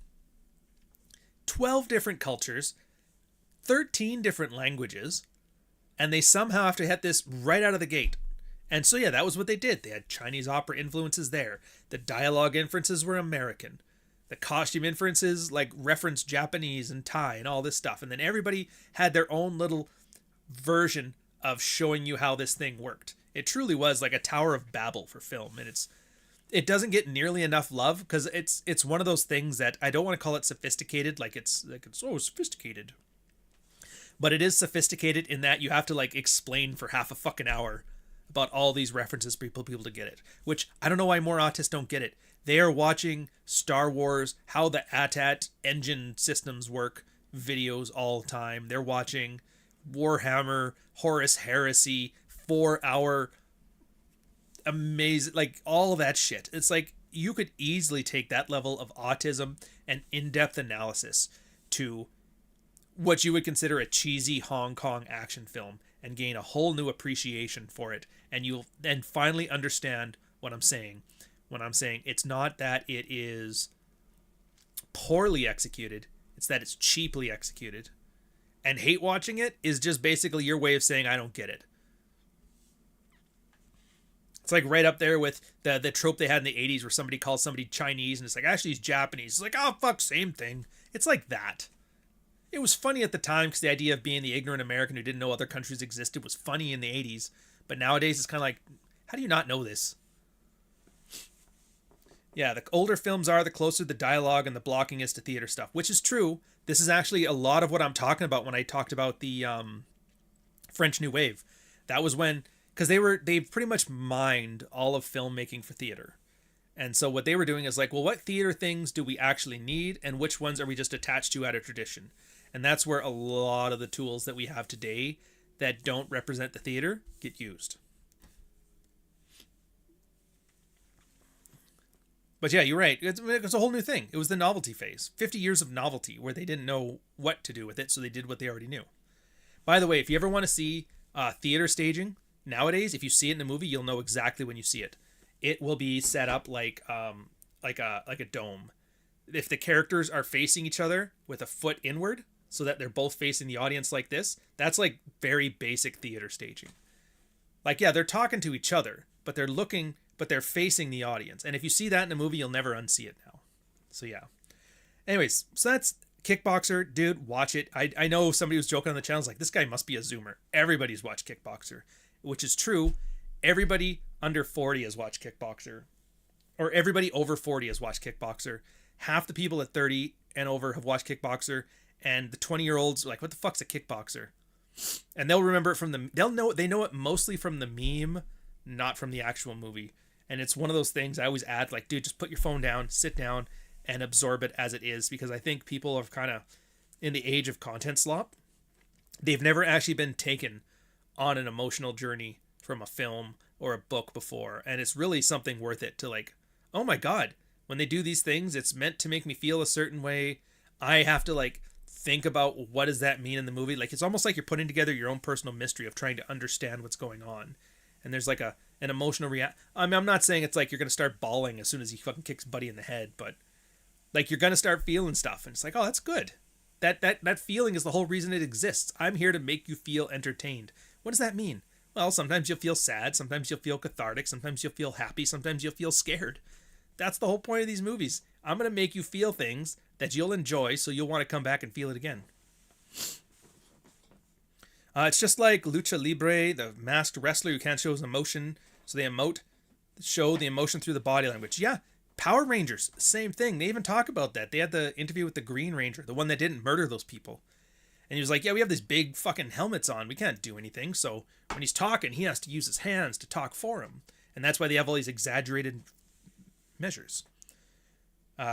12 different cultures, 13 different languages, and they somehow have to hit this right out of the gate. And so yeah, that was what they did. They had Chinese opera influences there. The dialogue inferences were American. The costume inferences like referenced Japanese and Thai and all this stuff. And then everybody had their own little version of showing you how this thing worked. It truly was like a Tower of Babel for film. And it doesn't get nearly enough love because it's one of those things that I don't want to call it sophisticated, like it's so sophisticated. But it is sophisticated in that you have to like explain for half a fucking hour about all these references for people to get it. Which I don't know why more autists don't get it. They are watching Star Wars, how the AT-AT engine systems work videos all the time. They're watching Warhammer, Horus Heresy, 4-hour amazing, like all of that shit. It's like you could easily take that level of autism and in-depth analysis to what you would consider a cheesy Hong Kong action film and gain a whole new appreciation for it. And you'll then finally understand what I'm saying. When I'm saying it's not that it is poorly executed, it's that it's cheaply executed. And hate watching it is just basically your way of saying I don't get it. It's like right up there with the trope they had in the 80s where somebody calls somebody Chinese and it's like, actually he's Japanese. It's like, oh fuck, same thing. It's like that. It was funny at the time because the idea of being the ignorant American who didn't know other countries existed was funny in the 80s. But nowadays it's kind of like, how do you not know this? Yeah, the older films are, the closer the dialogue and the blocking is to theater stuff, which is true. This is actually a lot of what I'm talking about when I talked about the French New Wave. That was when, because they pretty much mined all of filmmaking for theater. And so what they were doing is like, well, what theater things do we actually need, and which ones are we just attached to out of tradition? And that's where a lot of the tools that we have today that don't represent the theater get used. But yeah, you're right. It's a whole new thing. It was the novelty phase. 50 years of novelty where they didn't know what to do with it, so they did what they already knew. By the way, if you ever want to see theater staging, nowadays, if you see it in the movie, you'll know exactly when you see it. It will be set up like a dome. If the characters are facing each other with a foot inward, so that they're both facing the audience like this, that's like very basic theater staging. Like, yeah, they're talking to each other, but they're facing the audience. And if you see that in a movie, you'll never unsee it now. So yeah. Anyways, so that's Kickboxer. Dude, watch it. I know somebody was joking on the channel, like, this guy must be a Zoomer. Everybody's watched Kickboxer, which is true. Everybody under 40 has watched Kickboxer, or everybody over 40 has watched Kickboxer. Half the people at 30 and over have watched Kickboxer, and the 20-year-olds are like, what the fuck's a kickboxer? And they'll remember it from they know it mostly from the meme, not from the actual movie. And it's one of those things I always add, like, dude, just put your phone down, sit down, and absorb it as it is, because I think people are kind of in the age of content slop. They've never actually been taken on an emotional journey from a film or a book before, and it's really something worth it to, like, oh my god, when they do these things, it's meant to make me feel a certain way. I have to, like, think about what does that mean in the movie. Like, it's almost like you're putting together your own personal mystery of trying to understand what's going on. And there's like an emotional I mean, I'm not saying it's like you're going to start bawling as soon as he fucking kicks Buddy in the head, but like, you're going to start feeling stuff, and it's like, oh, that's good. That feeling is the whole reason it exists. I'm here to make you feel entertained. What does that mean? Well, sometimes you'll feel sad, sometimes you'll feel cathartic, sometimes you'll feel happy, sometimes you'll feel scared. That's the whole point of these movies. I'm going to make you feel things that you'll enjoy, so you'll want to come back and feel it again. It's just like Lucha Libre, the masked wrestler who can't show his emotion, so they show the emotion through the body language. Yeah, Power Rangers, same thing. They even talk about that. They had the interview with the Green Ranger, the one that didn't murder those people. And he was like, yeah, we have these big fucking helmets on. We can't do anything. So when he's talking, he has to use his hands to talk for him. And that's why they have all these exaggerated measures.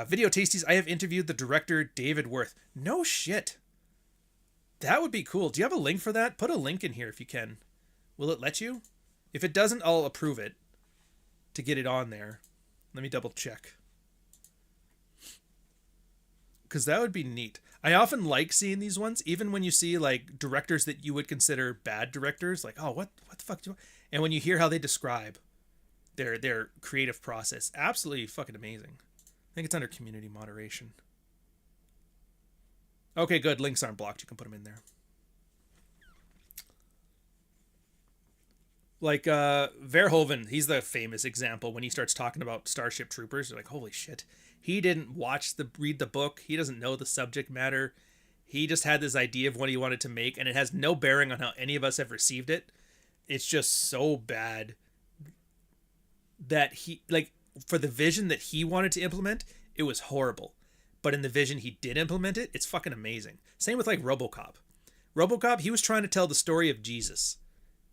Video Tasties, I have interviewed the director, David Worth. No shit. That would be cool. Do you have a link for that? Put a link in here if you can. Will it let you? If it doesn't, I'll approve it to get it on there. Let me double check. Because that would be neat. I often like seeing these ones, even when you see like directors that you would consider bad directors. Like, oh, what the fuck do you... And when you hear how they describe their creative process, absolutely fucking amazing. I think it's under community moderation. Okay, good. Links aren't blocked. You can put them in there. Like Verhoeven, he's the famous example when he starts talking about Starship Troopers. You're like, holy shit. He didn't read the book. He doesn't know the subject matter. He just had this idea of what he wanted to make, and it has no bearing on how any of us have received it. It's just so bad that he, like, for the vision that he wanted to implement, it was horrible. But in the vision he did implement it, it's fucking amazing. Same with like RoboCop. RoboCop, he was trying to tell the story of Jesus.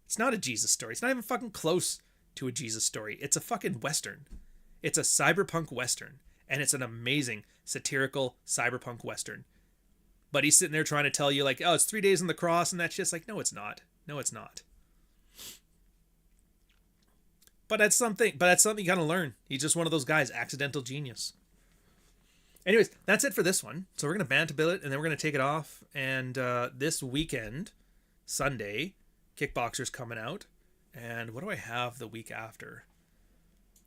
It's not a Jesus story. It's not even fucking close to a Jesus story. It's a fucking Western. It's a cyberpunk Western. And it's an amazing satirical cyberpunk Western. But he's sitting there trying to tell you like, oh, it's 3 days on the cross, and that shit's like, no, it's not. No, it's not. But that's something you gotta learn. He's just one of those guys, accidental genius. Anyways, that's it for this one. So we're going to Bantabill it, and then we're going to take it off. And this weekend, Sunday, Kickboxer's coming out. And what do I have the week after?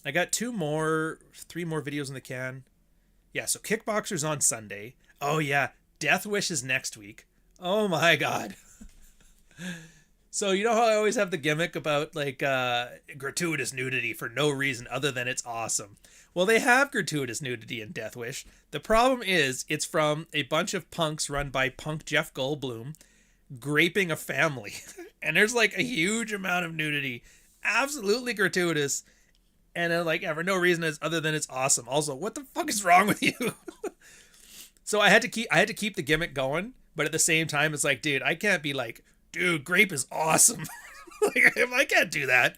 I got 3 more videos in the can. Yeah, so Kickboxer's on Sunday. Oh yeah, Death Wish is next week. Oh my god. So you know how I always have the gimmick about like gratuitous nudity for no reason other than it's awesome. Well, they have gratuitous nudity in Death Wish. The problem is it's from a bunch of punks run by punk Jeff Goldblum graping a family. And there's like a huge amount of nudity. Absolutely gratuitous. And then like for no reason other than it's awesome. Also, what the fuck is wrong with you? So I had to keep the gimmick going, but at the same time it's like, dude, I can't be like dude, grape is awesome. Like, I can't do that.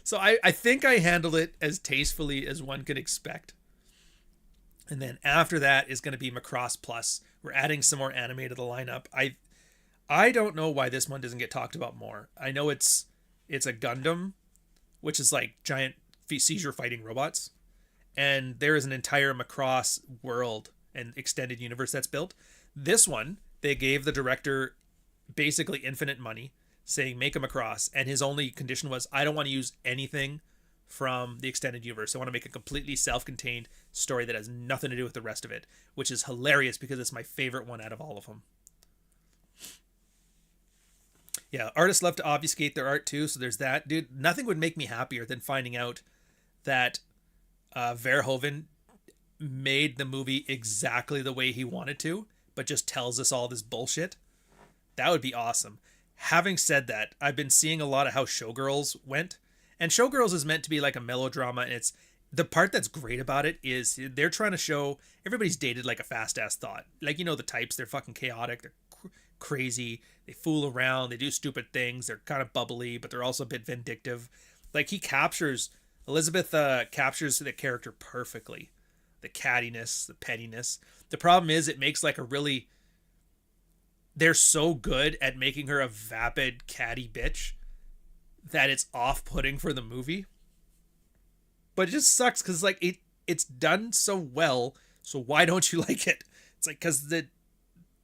So I think I handled it as tastefully as one could expect. And then after that is going to be Macross Plus. We're adding some more anime to the lineup. I don't know why this one doesn't get talked about more. I know it's a Gundam, which is like giant seizure fighting robots, and there is an entire Macross world and extended universe that's built. This one, they gave the director basically infinite money, saying make him Macross, and his only condition was, I don't want to use anything from the extended universe. I want to make a completely self-contained story that has nothing to do with the rest of it, which is hilarious because it's my favorite one out of all of them. Yeah, artists love to obfuscate their art too, so there's that. Dude, nothing would make me happier than finding out that Verhoeven made the movie exactly the way he wanted to, but just tells us all this bullshit. That would be awesome. Having said that, I've been seeing a lot of how Showgirls went, and Showgirls is meant to be like a melodrama, and it's the part that's great about it is they're trying to show everybody's dated like a fast ass thought. Like, you know, the types, they're fucking chaotic, they're crazy, they fool around, they do stupid things, they're kind of bubbly, but they're also a bit vindictive. Like, Elizabeth captures the character perfectly. The cattiness, the pettiness. The problem is it makes like a really, they're so good at making her a vapid, catty bitch that it's off-putting for the movie. But it just sucks because like it's done so well, so why don't you like it? It's like because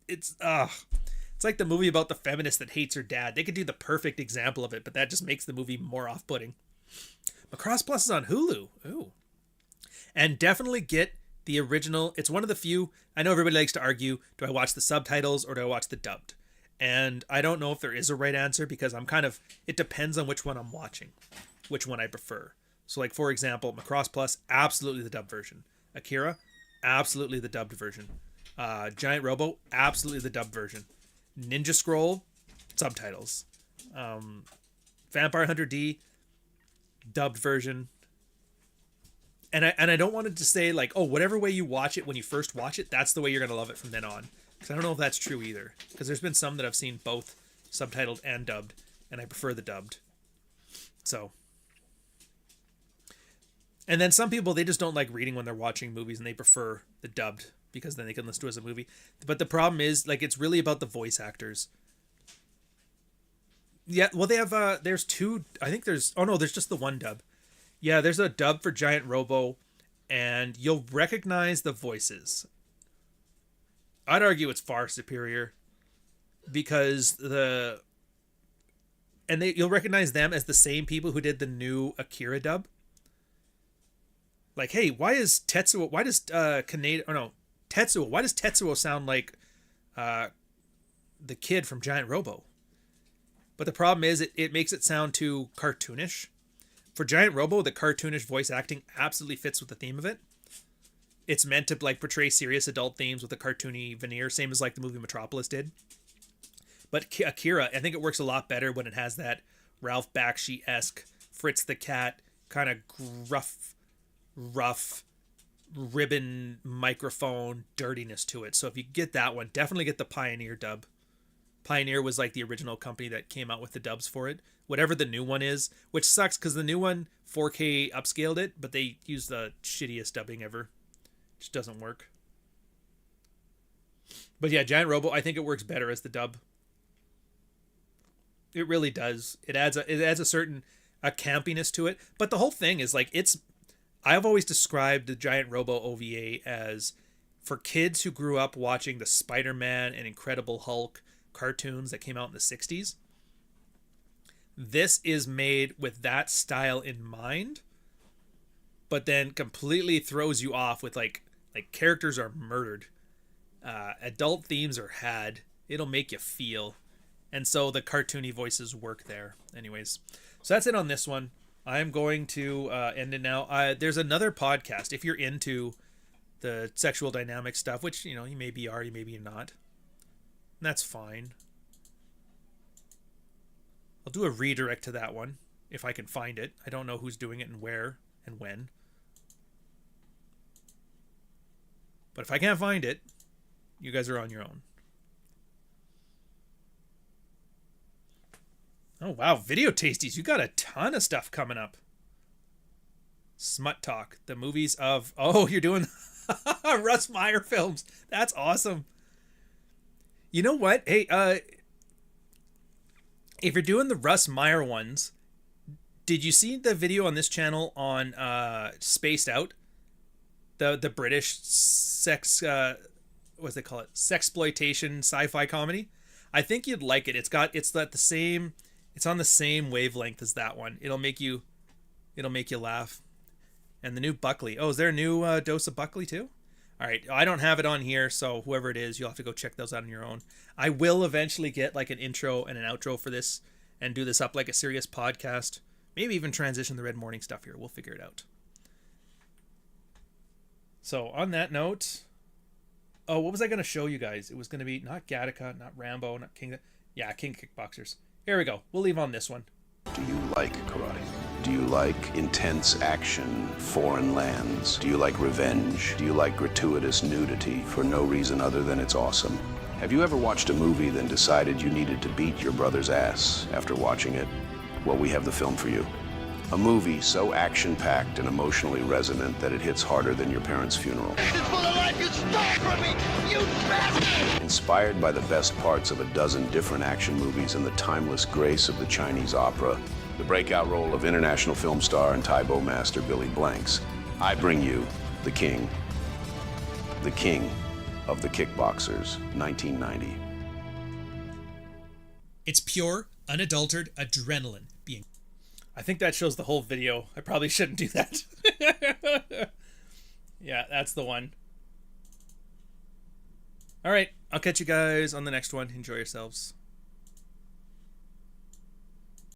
it's like the movie about the feminist that hates her dad. They could do the perfect example of it, but that just makes the movie more off-putting. Macross Plus is on Hulu. Ooh. And definitely get the original. It's one of the few. I know everybody likes to argue, do I watch the subtitles or do I watch the dubbed? And I don't know if there is a right answer because it depends on which one I'm watching, which one I prefer. So like, for example, Macross Plus, absolutely the dubbed version. Akira, absolutely the dubbed version. Giant Robo, absolutely the dubbed version. Ninja Scroll, subtitles. Vampire Hunter D, dubbed version. And I don't want it to say like, oh, whatever way you watch it when you first watch it, that's the way you're going to love it from then on. Because I don't know if that's true either. Because there's been some that I've seen both subtitled and dubbed, and I prefer the dubbed. So. And then some people, they just don't like reading when they're watching movies, and they prefer the dubbed because then they can listen to it as a movie. But the problem is, like, it's really about the voice actors. Yeah, well, they have, there's two, I think there's just the one dub. Yeah, there's a dub for Giant Robo, and you'll recognize the voices. I'd argue it's far superior because you'll recognize them as the same people who did the new Akira dub. Like, hey, why does Tetsuo sound like the kid from Giant Robo? But the problem is it makes it sound too cartoonish. For Giant Robo, the cartoonish voice acting absolutely fits with the theme of it. It's meant to like portray serious adult themes with a cartoony veneer, same as like the movie Metropolis did. But Akira, I think it works a lot better when it has that Ralph Bakshi-esque Fritz the Cat kind of rough ribbon microphone dirtiness to it. So if you get that one, definitely get the Pioneer dub. Pioneer was like the original company that came out with the dubs for it. Whatever the new one is, which sucks because the new one 4K upscaled it, but they used the shittiest dubbing ever. Just doesn't work. But yeah, Giant Robo, I think it works better as the dub. It really does. It adds a certain campiness to it. But the whole thing is like I've always described the Giant Robo OVA as for kids who grew up watching the Spider-Man and Incredible Hulk cartoons that came out in the 60s. This is made with that style in mind, but then completely throws you off with like characters are murdered. Adult themes are had. It'll make you feel. And so the cartoony voices work there. Anyways, so that's it on this one. I'm going to end it now. There's another podcast. If you're into the sexual dynamic stuff, which, you maybe are, you maybe you're not. That's fine. I'll do a redirect to that one if I can find it. I don't know who's doing it and where and when. But if I can't find it, you guys are on your own. Oh, wow. Video tasties. You got a ton of stuff coming up. Smut Talk. The movies of... Oh, you're doing Russ Meyer films. That's awesome. You know what? Hey, if you're doing the Russ Meyer ones, did you see the video on this channel on Spaced Out? The British sex... what do they call it? Sexploitation sci-fi comedy. I think you'd like it. It's on the same wavelength as that one. It'll make you laugh. And the new Buckley. Oh, is there a new dose of Buckley too? All right, I don't have it on here, so whoever it is, you'll have to go check those out on your own. I will eventually get like an intro and an outro for this and do this up like a serious podcast. Maybe even transition the Red Morning stuff here. We'll figure it out. So on that note, oh, what was I going to show you guys? It was going to be not Gattaca, not Rambo, not King. Yeah, King Kickboxers. Here we go. We'll leave on this one. Do you like karate? Do you like intense action, foreign lands? Do you like revenge? Do you like gratuitous nudity for no reason other than it's awesome? Have you ever watched a movie then decided you needed to beat your brother's ass after watching it? Well, we have the film for you. A movie so action-packed and emotionally resonant that it hits harder than your parents' funeral. This is for the life you stole from me, you bastard! Inspired by the best parts of a dozen different action movies and the timeless grace of the Chinese opera, the breakout role of international film star and Taibo master Billy Blanks, I bring you the king of the Kickboxers, 1990. It's pure, unadulterated adrenaline being... I think that shows the whole video. I probably shouldn't do that. Yeah, that's the one. All right, I'll catch you guys on the next one. Enjoy yourselves.